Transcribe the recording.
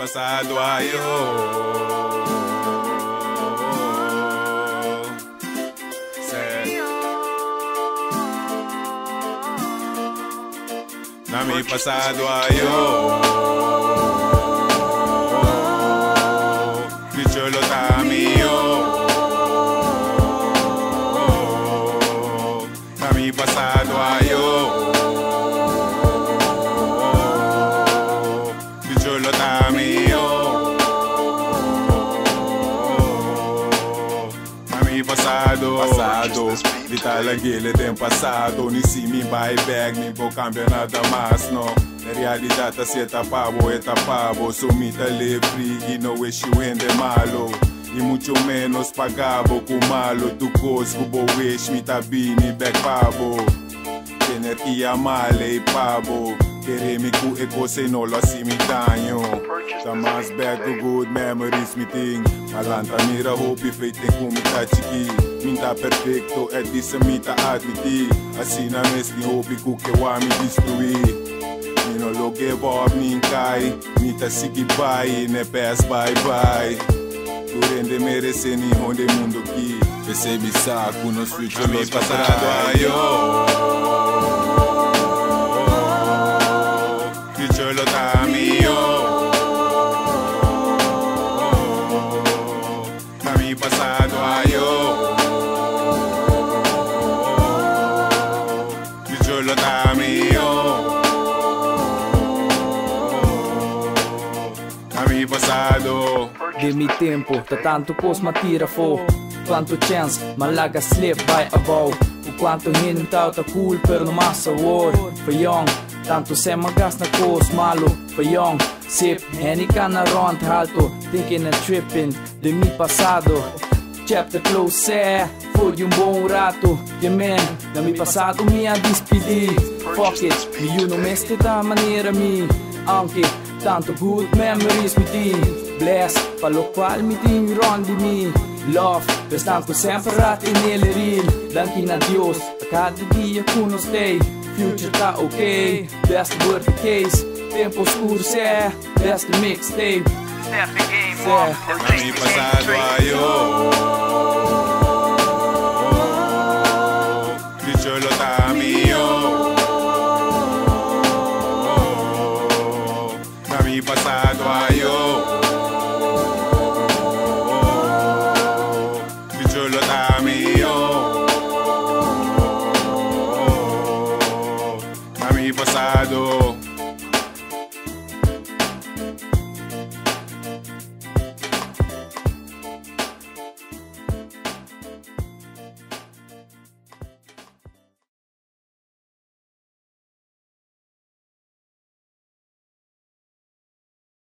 pasado ayo. Na mi pasado ayo. Picholo tamio. Na mi pasado ayo. Picholo tamio. Na mi pasado. Di talagele tem passado. Ni si mi buy bag, mi vou cambiar nada mais, no. Na realidade se tapavo, é tapavo. So mi tá livre e não eixo de malo. E muito menos pagavo com malo. Tu cosco, bo wish, mi tá bini back pavo. Energia male e pavo. Queremi ku e cose no lo si mi danho. Tá mais back to good memories mi ting. Alanta mira hope feite com mi tá chiqui. Minta perfecto e disse mi tá admiti. Assim na mesma hope ku que wa mi destruir. Mi no lo give up mi cai. Mi tá sigi bye ne pass bye bye. Tu rende merece ni onde mundo aqui. Percebi saco nos future los passado ayo. Picholo tamio. Na mi pasado ayo. Picholo tamio. Na mi pasado. De mi tempo, tá tanto pos ma tira fo. Quanto chance, malaga slip by above. O quanto hin tau tá cool, pero no massa war. For young, tanto se magas na cos malo. For young, sip, any cana ront alto. Thinking and tripping, de mi passado. Chapter close, foi bom rato. Yeah man, na mi passado mi a despedir. Fuck it, mi you no meste da maneira mi. Anche, tanto good memories mi ti. Bless, pa lo qual mi ti rondi mi. Love, restando sempre rati nelle reel. Dankin a Dios, a cada dia con nos stay. Future tá ok, best word the case. Tempo oscuro se, best mixtape. Step the game up. Na mi pasado ayo. Picholo tamio. Na mi pasado ayo. Picholo tamio. Na mi pasado.